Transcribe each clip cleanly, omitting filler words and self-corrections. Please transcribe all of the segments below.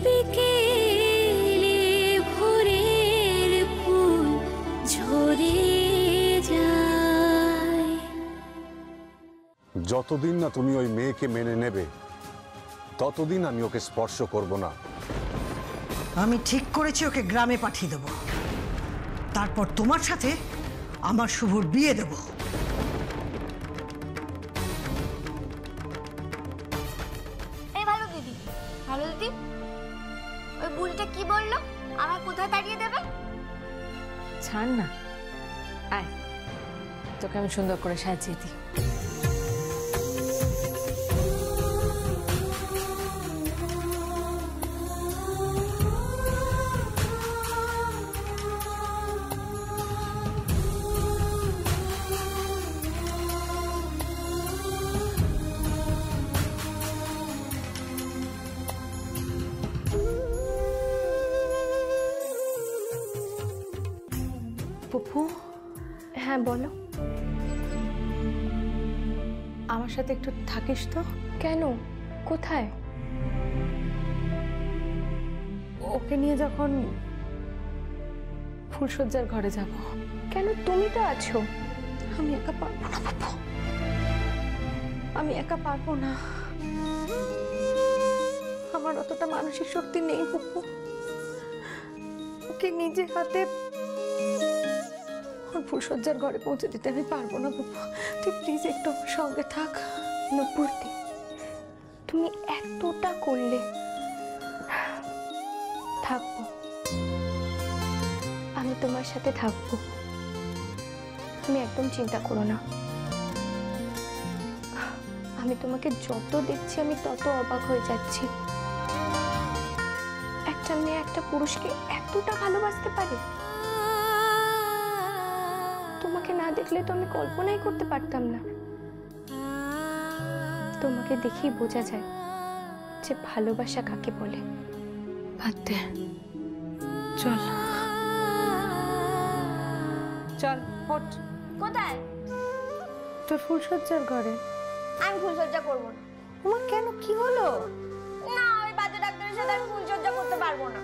বিকেলে ভোরের ফুল ঝরে যায়। যতদিন না তুমি ওই মেয়েকে মেনে নেবে ততদিন আমি ওকে স্পর্শ করব না। আমি ঠিক করেছি ওকে গ্রামে পাঠিয়ে দেব, তারপর তোমার সাথে আমার শুভর বিয়ে দেব। এই ভালো দিদি, ভালো দিদি, ওই বুড়িটা কি বললো? আমার কোথায় তাড়িয়ে দেবে? ছাড় না, আয় তোকে আমি সুন্দর করে সাজিয়ে দিই। পুপু, হ্যাঁ বলো। আমার সাথে একটু থাকিস তো? কেন? কোথায়? ওকে নিয়ে যখন ফুলসজ্জার ঘরে যাব। কেন? তুমি তো আছো। আমি একা পারবো না পুপু, আমি একা পারবো না। আমার অতটা মানসিক শক্তি নেই পুপু। ওকে নিজে হাতে ফুলসজ্জার ঘরে পৌঁছে দিতে আমি পারবো না পুপু। তুই প্লিজ একটু আমার সঙ্গে থাক। নূপুরদি, তুমি এতটা করলে, থাকবো, আমি তোমার সাথে থাকবো, তুমি একদম চিন্তা করো না। আমি তোমাকে যত দেখছি আমি তত অবাক হয়ে যাচ্ছি। একটা মেয়ে একটা পুরুষকে এতটা ভালোবাসতে পারে, তোমাকে না দেখলে তো আমি কল্পনাই করতে পারতাম না। তোমাকে দেখেই বোঝা যায় যে ভালোবাসা কাকে বলে। বাদ দে, চল চল, ওঠ। কোথায়? তোর ফুলসজ্জার ঘরে। আমি ফুলসজ্জা করবো না। তোমার কেন, কি হলো? না, ওই বাজে ডাক্তারের সাথে আমি ফুলসজ্জা করতে পারবো না।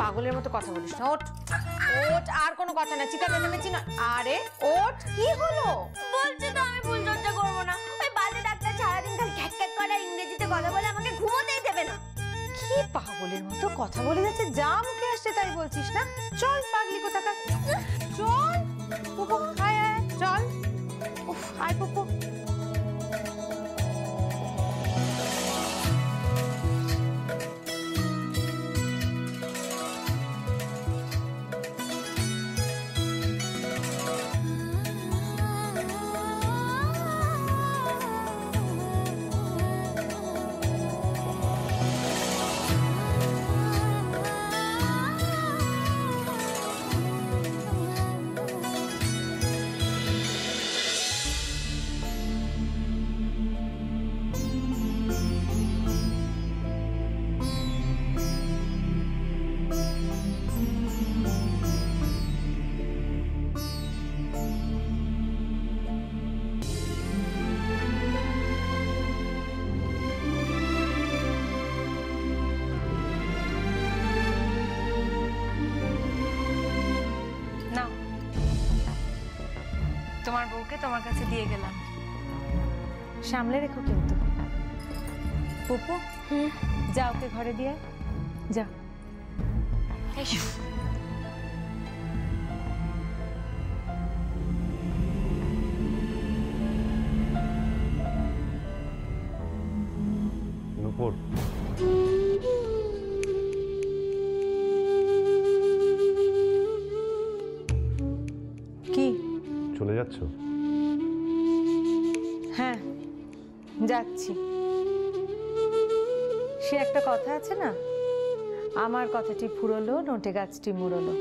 পাগলের মতো কথা বলিস না, ওঠ ওঠ, আর কোনো কথা না, চিকা চেঁচামেচি না। আরে ওঠ, কি হলো? বলছি তো আমি ফুলসজ্জা করবো না। ওই বাজে ডাক্তার সারাদিন খালি খ্যাক খ্যাক করে ইংরেজিতে কথা বলে, আমাকে ঘুমোতেই দেবে না। কি পাগলের মতো কথা বলে যাচ্ছে, যা মুখে আসছে তাই বলছিস না? চল পাগলি কোথাকার, চল পুপু, আয় আয় চল। উফ, আয় পুপু। তোমার বউকে তোমার কাছে দিয়ে গেলাম, সামলে রেখো কিন্তু। পুপু, যা ওকে ঘরে দিয়ে যা। এসো। নূপুর, কি চলে যাচ্ছ? হ্যাঁ যাচ্ছি। সে একটা কথা আছে না, আমার কথাটি ফুরলো নোটে গাছটি মুড়লো।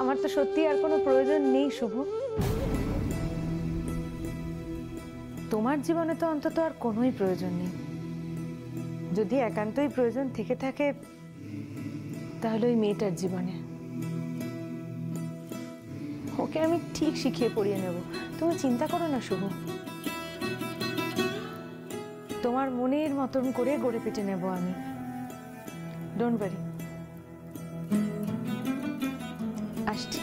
আমার তো সত্যি আর কোনো প্রয়োজন নেই শুভ। তোমার জীবনে তো অন্তত আর কোনোই প্রয়োজন নেই। যদি একান্তই প্রয়োজন থেকে থাকে তাহলে ওই মেয়েটার জীবনে। ওকে আমি ঠিক শিখিয়ে পড়িয়ে নেব, তুমি চিন্তা করো না শুভ। তোমার মনের মতন করে গড়ে পেটে নেব আমি। Don't worry. আসছি।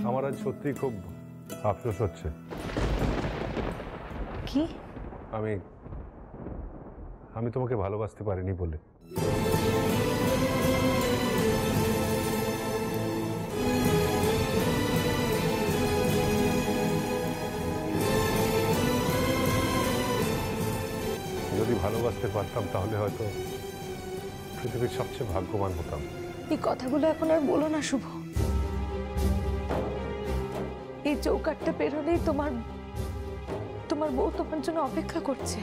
আমার আজ সত্যি খুব আফসোস হচ্ছে। কি? আমি তোমাকে ভালোবাসতে পারিনি বলে। যদি ভালোবাসতে পারতাম তাহলে হয়তো পৃথিবীর সবচেয়ে ভাগ্যবান হতাম। এই কথাগুলো এখন আর বলো না শুভ। এই চৌকাটটা পেরোলেই তোমার বউ তোমার জন্য অপেক্ষা করছে।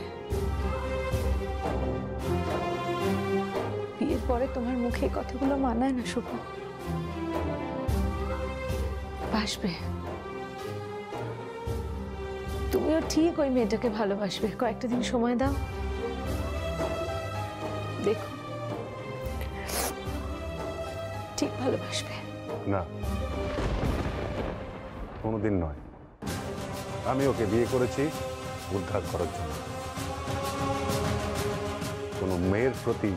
বিয়ের পরে তোমার মুখে এই কথাগুলো মানায় না শুভ। বাসবে, তুমিও ঠিক ওই মেয়েটাকে ভালোবাসবে। কয়েকটা দিন সময় দাও, দেখো ঠিক ভালোবাসবে। না, কোনোদিন নয়। আমি ওকে বিয়ে করেছি উদ্ধার করার জন্য। কোনো মেয়ের প্রতি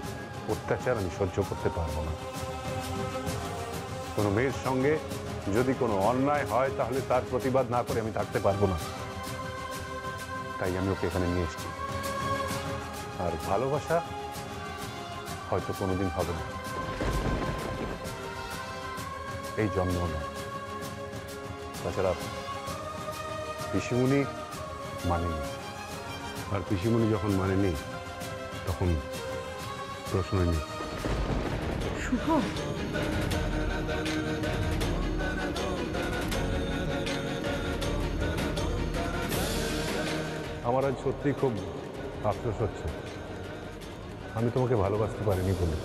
অত্যাচার আমি সহ্য করতে পারবো না। কোনো মেয়ের সঙ্গে যদি কোনো অন্যায় হয় তাহলে তার প্রতিবাদ না করে আমি থাকতে পারবো না। তাই আমি ওকে এখানে নিয়ে এসেছি। আর ভালোবাসা হয়তো কোনোদিন হবে না, এই জন্ম নয়। তাছাড়া পিসিমণি মানেনি, আর পিসিমণি যখন মানেনি তখন প্রশ্নই নেই। শুভ, আমার আজ সত্যি খুব আফসোস হচ্ছে। আমি তোমাকে ভালোবাসতে পারিনি বলে।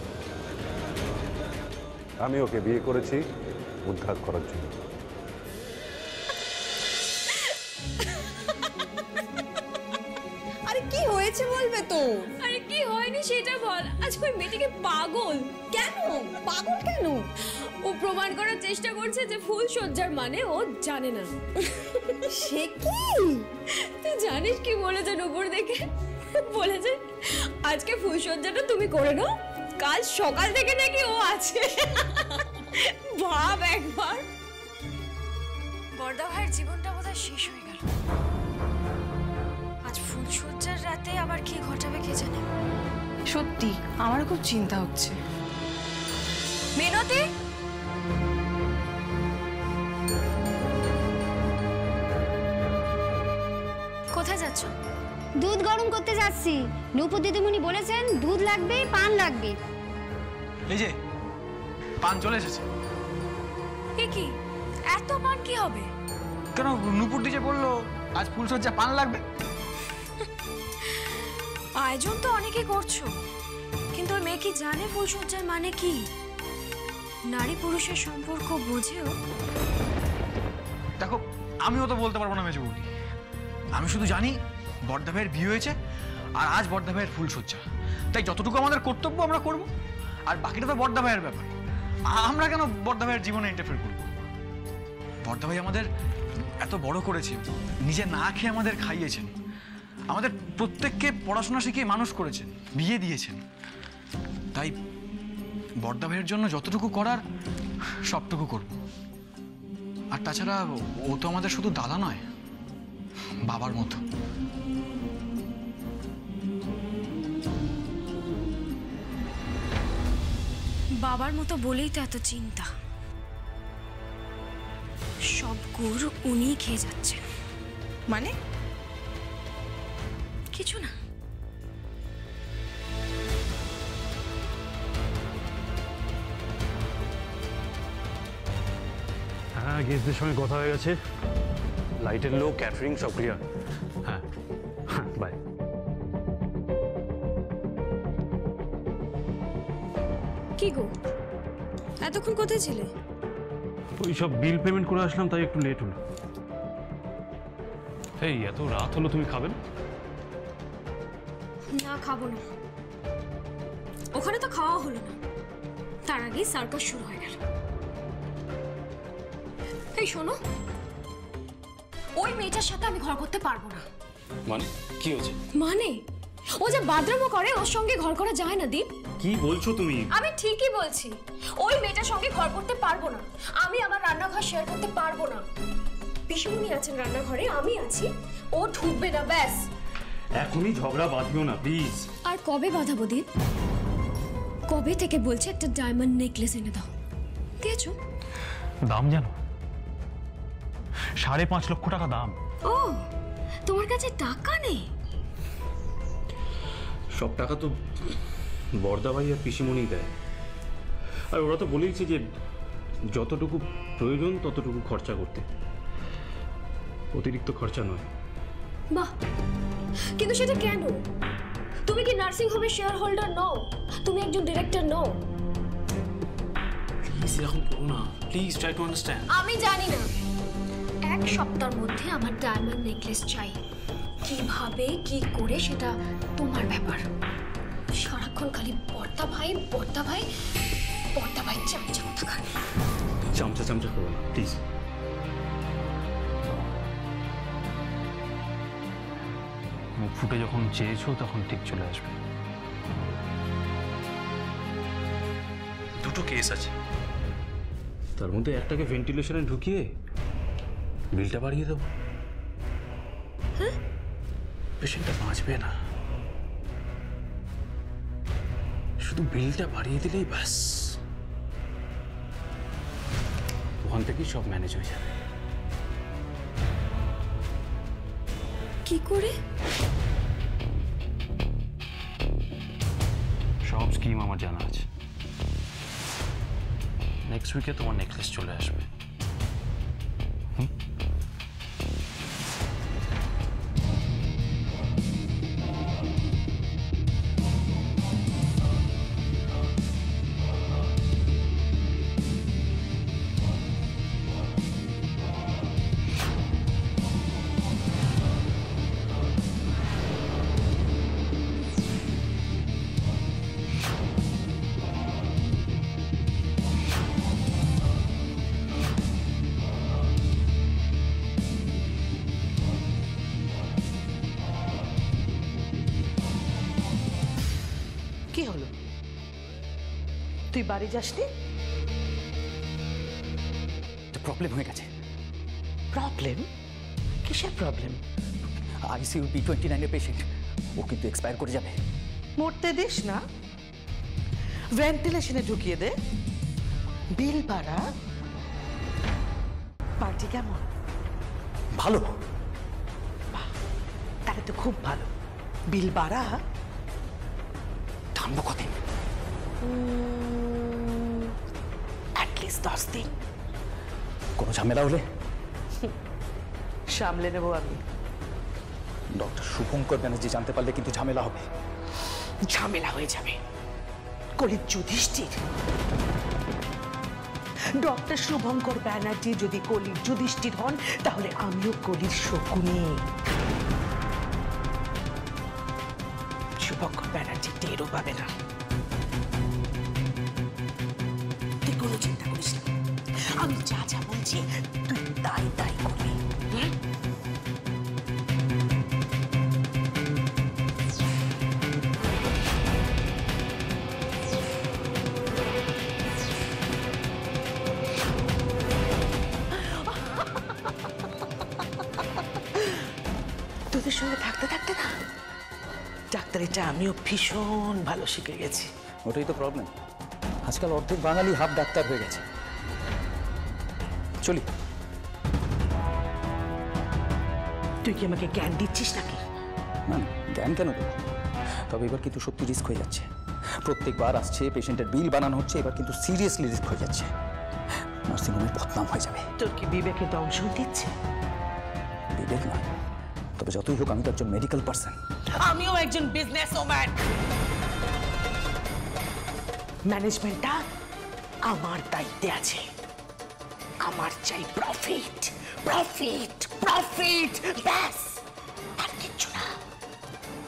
আমি ওকে বিয়ে করেছি উদ্ধার করার জন্য। আরে কি হয়েছে বলবে তো? আরে কি হয়নি সেটা বল। আজকে ওই মেয়েটিকে পাগল। কেন পাগল কেন? ও প্রমাণ করার চেষ্টা করছে যে ফুল সজ্জার মানে ও জানে না। সে কি? তুই জানিস কি বলেছে নুপুর দেখে? বলেছে আজকে ফুল সজ্জাটা তুমি করে নাও, কাল সকাল থেকে নাকি ও আছে। ভাব একবার। বড়দা ভাইয়ের জীবনটা বোধহয় শেষ হয়ে গেল। আজ ফুল সজ্জার রাতে আবার কি ঘটাবে কে জানে। সত্যি আমার খুব চিন্তা হচ্ছে। মিনতি, কোথায় যাচ্ছ? দুধ গরম করতে যাচ্ছি। নূপুর দিদিমণি বলেছেন দুধ লাগবে, পান লাগবে। এই যে পান চলে এসেছে। কি এত পান কি হবে? কেন নূপুর দিদি বললো আজ ফুলসজ্জা পান লাগবে। আয়োজন তো অনেকে করছো, কিন্তু ওই মেয়ে কি জানে ফুলসজ্জার মানে কি? নারী পুরুষের সম্পর্ক বোঝেও? দেখো আমিও তো বলতে পারবো না মেজো বৌদি। আমি শুধু জানি বড়দা ভাইয়ের বিয়ে হয়েছে আর আজ বড়দা ভাইয়ের ফুলসজ্জা। তাই যতটুকু আমাদের কর্তব্য আমরা করব, আর বাকিটা তো বড়দা ভাইয়ের ব্যাপার। আমরা কেন বড়দা ভাইয়ের জীবনে ইন্টারফেয়ার করব? বড়দা ভাই আমাদের এত বড় করেছে, নিজে না খেয়ে আমাদের খাইয়েছেন, আমাদের প্রত্যেককে পড়াশোনা শিখিয়ে মানুষ করেছেন, বিয়ে দিয়েছেন। তাই বড়দা ভাইয়ের জন্য যতটুকু করার সবটুকু করব। আর তাছাড়া ও তো আমাদের শুধু দাদা নয়, বাবার মতো। বাবার মতো বলেই তো এত চিন্তা। সব গুড় উনিই খেয়ে যাচ্ছেন। মানে কিছু না। হ্যাঁ, গেস্টদের সঙ্গে কথা হয়ে গেছে। লাইটের লোক, ক্যাটারিং সব ক্লিয়ার। হ্যাঁ, বাই। কি গো, এতক্ষণ কোথায় ছিলে? ওই সব বিল পেমেন্ট করে আসলাম, তাই একটু লেট হলো। এই এত রাত হলো, তুমি খাবেন? না, খাবো না। ওখানে তো খাওয়া হলো না, তার আগেই সার্কাস শুরু হয়ে গেল। এই শোনো, ওই মেয়েটার সাথে আমি ঘর করতে পারবো না। মানে কি হয়েছে? মানে ও যে বাদরামো করে ওর সঙ্গে ঘর করা যায় না দীপ। কি বলছো তুমি? আমি ঠিকই বলছি, ওই মেয়েটার সঙ্গে ঘর করতে পারবো না। আমি আমার রান্নাঘর শেয়ার করতে পারবো না। পিসিমণি আছেন রান্নাঘরে, আমি আছি, ও ঢুকবে না ব্যাস। এখনই ঝগড়া বাঁধিও না প্লিজ। আর কবে বাঁধাবো দীপ? কবে থেকে বলছে একটা ডায়মন্ড নেকলেস এনে দাও, দিয়েছো? দাম জানো? 5.5 লক্ষ টাকা দাম। ও, তোমার কাছে টাকা নেই? সব টাকা তো বর্দা ভাই আর পিসিমণি দেয়, আর ওরা তো বলেইছে যে যতটুকু প্রয়োজন ততটুকু খরচা করতে, অতিরিক্ত খরচা নয়। বাহ, কিন্তু সেটা কেন? তুমি কি নার্সিং হোমের শেয়ার হোল্ডার নও? তুমি একজন ডিরেক্টর নও? প্লিজ এরকম করো না, প্লিজ ট্রাই টু আন্ডারস্ট্যান্ড। আমি জানি না, 1 সপ্তাহের মধ্যে আমার ডায়মন্ড নেকলেস চাই। কিভাবে কি করে সেটা তোমার ব্যাপার। সারাক্ষণ খালি বর্দা ভাই বর্দা ভাই বর্দা ভাই, চামচা কোথাকার। চামচা চামচা করো না প্লিজ। মুখ ফুটে যখন চেয়েছো তখন ঠিক চলে আসবে। দুটো কেস আছে, তার মধ্যে একটাকে ভেন্টিলেশনে ঢুকিয়ে বিলটা বাড়িয়ে দেবো। পেশেন্টটা বাঁচবে না, শুধু বিলটা বাড়িয়ে দিলেই ব্যাস, ওখান থেকেই সব ম্যানেজ হয়ে যাবে। কি করে? সব স্কিম আমার জানা আছে। নেক্সট উইকে তোমার নেকলেস চলে আসবে। কি হলো? তুই বাড়ি যাসনি? প্রবলেম হয়ে গেছে। প্রবলেম? কিসের প্রবলেম? আইসিইউ B29 এর পেশেন্ট, ও কিন্তু এক্সপায়ার করে যাবে। মরতে দিস না, ভেন্টিলেশনে ঢুকিয়ে দে। বিল বাড়া। পার্টি কেমন? ভালো। তাহলে তো খুব ভালো। বিল বাড়া। থামবো কদিন? অ্যাটলিস্ট 10 দিন। কোনো ঝামেলা হলে সামলে নেবো আমি। ডক্টর শুভঙ্কর ব্যানার্জি জানতে পারলে কিন্তু ঝামেলা হবে। ঝামেলা হয়ে যাবে। কলির যুধিষ্ঠির, ডক্টর শুভঙ্কর ব্যানার্জি যদি কলির যুধিষ্ঠির হন, তাহলে আমিও কলির শকুনি। শুভঙ্কর ব্যানার্জি টেরও পাবে না। তুই কোনো চিন্তা করিস না, আমি যা যা বলছি তুই তাই তাই করবি। তোদের সঙ্গে থাকতে থাকতে না ডাক্তারিটা আমিও ভীষণ ভালো শিখে গেছি। ওটাই তো প্রবলেম, আজকাল অর্ধেক বাঙালি হাফ ডাক্তার হয়ে গেছে। চলি। তুই কি আমাকে জ্ঞান দিচ্ছিস নাকি? না না, জ্ঞান কেন দেবো? তবে এবার কিন্তু সত্যি রিস্ক হয়ে যাচ্ছে। প্রত্যেকবার আসছে, পেশেন্টের বিল বানানো হচ্ছে, এবার কিন্তু সিরিয়াসলি রিস্ক হয়ে যাচ্ছে। নার্সিংহোমের বদনাম হয়ে যাবে। তোর কি বিবেকে দংশন দিচ্ছে? বিবেক নয়, তবে যতই হোক আমি তো একজন মেডিকেল পার্সন। আমিও একজন বিজনেস ওম্যান। ম্যানেজমেন্টটা আমার দায়িত্বে আছে। আমার চাই প্রফিট, প্রফিট, প্রফিট, ব্যাস, আর কিচ্ছু না।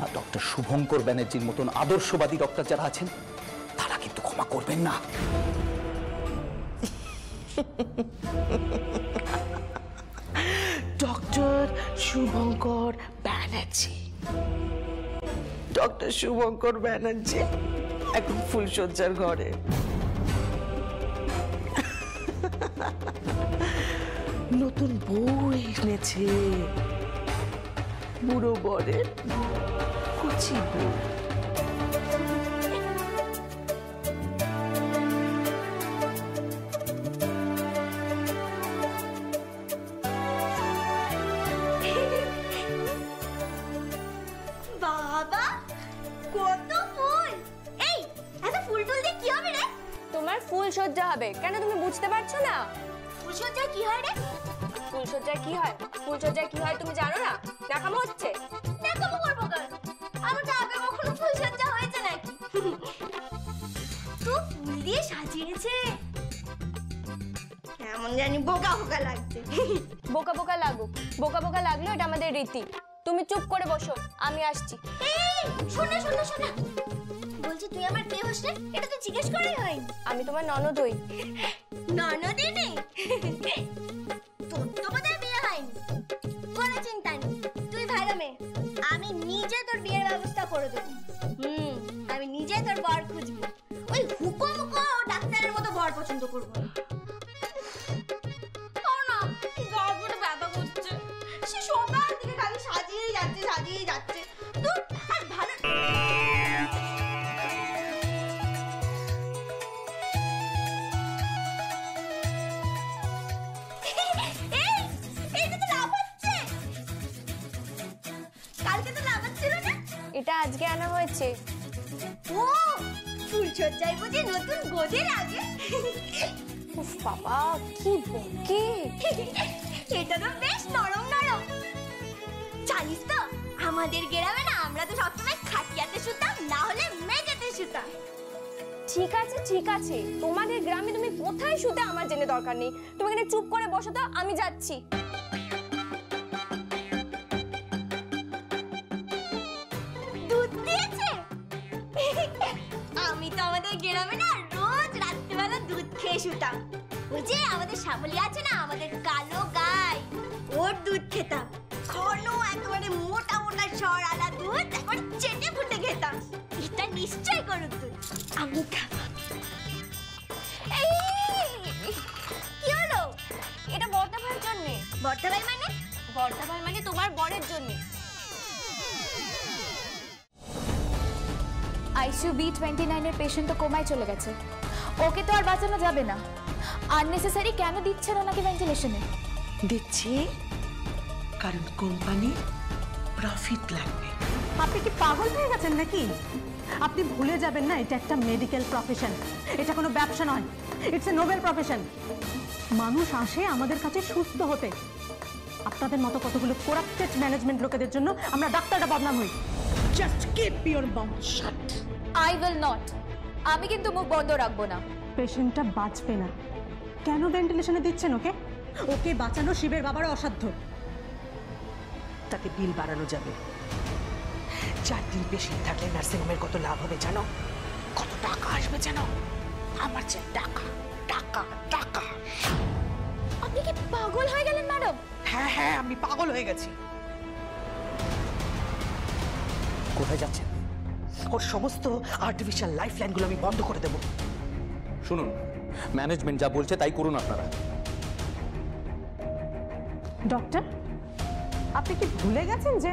আর ডক্টর শুভঙ্কর ব্যানার্জির মতন আদর্শবাদী ডক্টর যারা আছেন তারা কিন্তু ক্ষমা করবেন না। ডক্টর শুভঙ্কর ব্যানার্জি, ডক্টর শুভঙ্কর ব্যানার্জি এখন ফুলশয্যার ঘরে। নতুন বউ এনেছে, বুড়ো বরের কুচি বউ। বাবা কত ফুল! এই এত ফুল টুল দিয়ে কি হবে রে? তোমার ফুল সজ্জা হবে, কেন তুমি বুঝতে পারছো না? ফুলসজ্জায় কি হয় রে? ফুলসজ্জায় কি হয়? ফুলসজ্জায় কি হয় তুমি জানো না? দেখামো হচ্ছে? দেখাবো করবো কেন? আমার তো আগে কখনো ফুলসজ্জা হয়েছে নাকি? তো ফুল দিয়ে সাজিয়েছে, কেমন জানি বোকা বোকা লাগছে। বোকা বোকা লাগুক, বোকা বোকা লাগলো, এটা আমাদের রীতি। তুমি চুপ করে বসো, আমি আসছি। এই শোনা শোনা শোনা, বলছি তুই আমার কে হোস রে? এটা তো জিজ্ঞেস করাই হয়নি। আমি তোমার ননদ হই। ননদই নেই? তোর তো বোধহয় বিয়ে হয়নি। কোনো চিন্তা নেই, তুই ভালো মেয়ে, আমি নিজে তোর বিয়ের ব্যবস্থা করে দেবো। আমি নিজে তোর বর খুঁজবো, ওই হুকো মুকো ডাক্তারের মতো বর পছন্দ করবো না। গর্ভটা ব্যথা করছে, সে সকাল থেকে খালি সাজিয়েই যাচ্ছে সাজিয়েই যাচ্ছে। তোর আর ভালো এটা আজকে আনা হয়েছে। ও ফুলসজ্জায় বুঝি নতুন গদি লাগে? উফ বাবা কি বকে! এটা তো বেশ নরম নরম। জানিস তো আমাদের গ্রামে না আমরা তো সবসময় খাটিয়াতে শুতাম, না হলে মেঝেতে শুতাম। ঠিক আছে ঠিক আছে, তোমাদের গ্রামে তুমি কোথায় শুতে আমার জেনে দরকার নেই। তুমি এখানে চুপ করে বসো তো, আমি যাচ্ছি। দুধ দিয়েছে? আমি তো আমাদের গ্রামে না রোজ রাত্রিবেলা দুধ খেয়ে শুতাম। ওই যে আমাদের শ্যামলী আছে না, আমাদের কালো গাই, ওর দুধ খেতাম। ঘন একেবারে মোটা মোটা সরালা দুধ, একবার চেটে ফুটে খেতাম। এটা নিশ্চয় গরুর দুধ, আমি খাবো। কি হলো? এটা বর্দা ভাইয়ের জন্য। বর্দা ভাই মানে? বর্দা ভাই মানে তোমার বরের জন্য। আইসিইউ B29 এর পেশেন্ট তো কোমায় চলে গেছে, ওকে তো আর বাঁচানো যাবে না। আননেসেসারি কেন দিচ্ছেন ওনাকে ভেন্টিলেশনে? দিচ্ছি কারণ কোম্পানি প্রফিট লাগবে। আপনি কি পাগল হয়ে গেছেন নাকি? আপনি ভুলে যাবেন না, এটা একটা মেডিকেল প্রফেশন, এটা কোনো ব্যবসা নয়। It's a noble profession. মানুষ আসে আমাদের কাছে সুস্থ হতে। আপনাদের মতো কতগুলো করাপ্টেড ম্যানেজমেন্ট লোকেদের জন্য আমরা ডাক্তাররা বদনাম হই। Just keep your mouth shut. I will not. আমি কিন্তু মুখ বন্ধ রাখবো না। পেশেন্টটা বাঁচবে না, কেন ভেন্টিলেশনে দিচ্ছেন ওকে? ওকে বাঁচানো শিবের বাবারও অসাধ্য। তাতে বিল বাড়ানো যাবে। 4 দিন পেশেন্ট থাকলে নার্সিংহোমের কত লাভ হবে জানো? কত টাকা আসবে জানো? আমার যে টাকা টাকা টাকা। আপনি কি পাগল হয়ে গেলেন ম্যাডাম? হ্যাঁ হ্যাঁ, আমি পাগল হয়ে গেছি। কোথায় যাচ্ছেন? ওর সমস্ত আর্টিফিশিয়াল লাইফ লাইনগুলো আমি বন্ধ করে দেবো। শুনুন, ম্যানেজমেন্ট যা বলছে তাই করুন আপনারা। ডক্টর, আপনি কি ভুলে গেছেন যে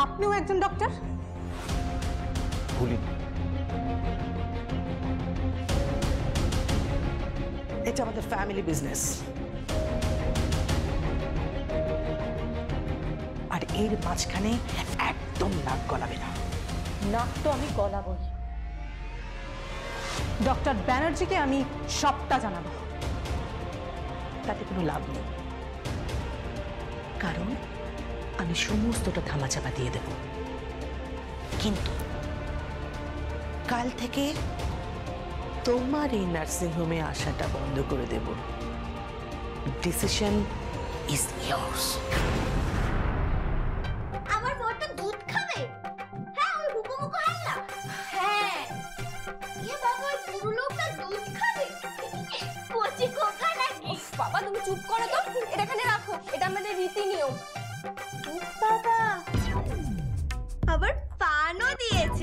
আপনিও একজন ডক্টর? ভুলিনি। এটা আমাদের ফ্যামিলি বিজনেস, আর এর মাঝখানে একদম নাক গলাবে না। নাক তো আমি গলাবই। ডক্টর ব্যানার্জিকে আমি সবটা জানাবো। তাতে কোনো লাভ নেই, কারণ আমি সমস্তটা ধামাচাপা দিয়ে দেব। কিন্তু কাল থেকে তোমার এই নার্সিংহোমে আসাটা বন্ধ করে দেব। Decision is years. আমার বরটা দুধ খাবে? হ্যাঁ, ওই হুকুমুকু হাল্লা। হ্যাঁ, এ বাবা, ওই পুরো লোকটা দুধ খাবে? কচি কোকা নাকি? বাবা তুমি চুপ করো তো, এটা এখানে রাখো, এটা আমাদের রীতি নিয়ম। বাবা আবার পানও দিয়েছে।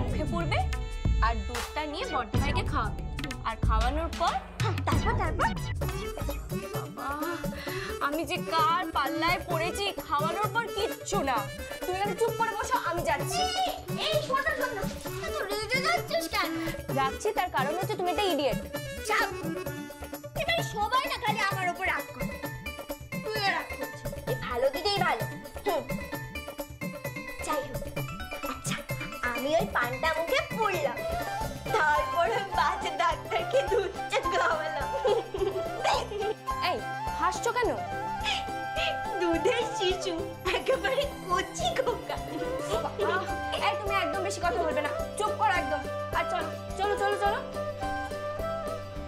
মুখে পড়বে আর দুধটা নিয়ে বড় ভাইকে খাওয়াবে আর খাওয়ানোর পর তারপর বাবা আমি যে কার পাল্লায় পড়েছি খাওয়ানোর পর কিচ্ছু না তুমি এখানে চুপ করে বসো আমি যাচ্ছি এই শোনো শোনো তুই রেগে যাচ্ছিস কেন? যাচ্ছি তার কারণ হচ্ছে তুমি একটা ইডিয়েট চাপ এবারে সবাই না খালি আমার উপর রাগ করে তুইও রাগ করছিস এই ভালো দিতেই ভালো যাই হোক আচ্ছা আমি ওই পানটা মুখে পুড়লাম তারপরে বাজে ডাক্তারকে দুধটা খাওয়ালাম এই হাসছো কেন দুধের শিশু একেবারে কচি খোকা এই তুমি একদম বেশি কথা বলবে না চুপ করো একদম আর চলো চলো চলো চলো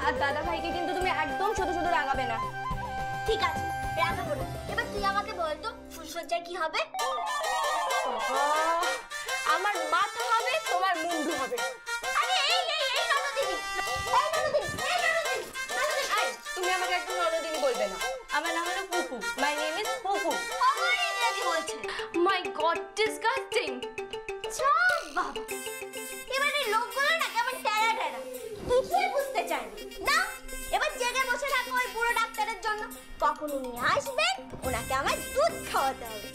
আর দাদা ভাইকে কিন্তু তুমি একদম শুধু শুধু রাগাবে না ঠিক আছে রাগাবো না এবার তুই আমাকে বল তো ফুলসজ্জায় কি হবে আমার মাথা হবে তোমার মুন্ডু হবে আরে এই ননদিনী তুমি আমাকে একদম ননদিনী বলবে না আমার নাম হলো পুপু মাই নেম ইজ পুপু আমার ইংরেজি বলছে মাই গড ডিসগাস্টিং চাপ বাবা এবারে লোকগুলো না কেমন টেরা কিছুই বুঝতে চায় না এবার জেগে বসে থাকো ওই বুড়ো ডাক্তারের জন্য কখন উনি আসবেন ওনাকে আমার দুধ খাওয়াতে হবে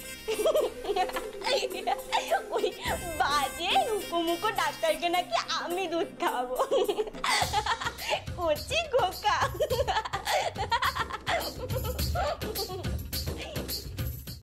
ওই বাজে রুকুমুকো ডাক্তারকে নাকি আমি দুধ খাওয়াবো কচি খোকা